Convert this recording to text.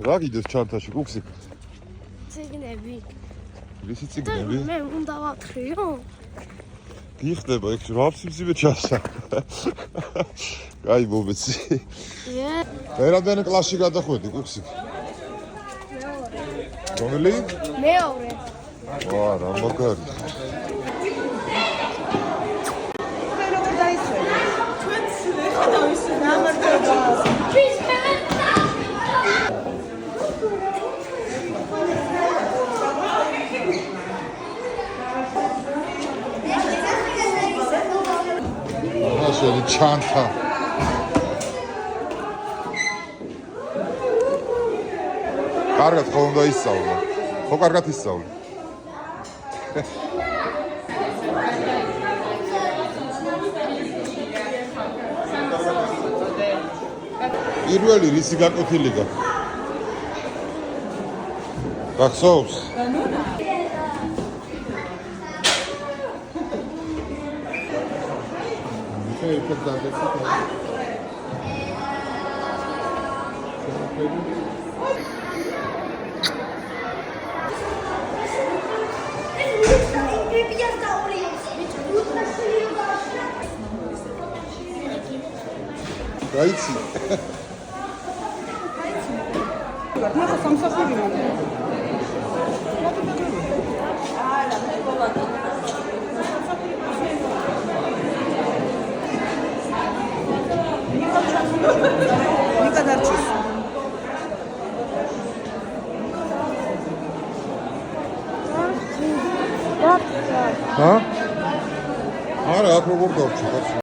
რა გიდეს ჩანთაში კუქსი? ციგნები. რისი ციგნები? მე უნდა ვაქრიო. გიხდება ეგ რა ფსიბსიბე ჩასა. კაი მომეცი. ერადენი კლასში გადახვედი კუქსი. რომელი? მეორე. ვა, რა მაგარი. ასეთი ჩანთა. კარგად ხო უნდა ისწავლო. ხო კარგად ისწავლე. პირველი რისი გაკვეთილი გაქვს? გახსოვს? გაიცი. არა, აქ როგორ გავჩი?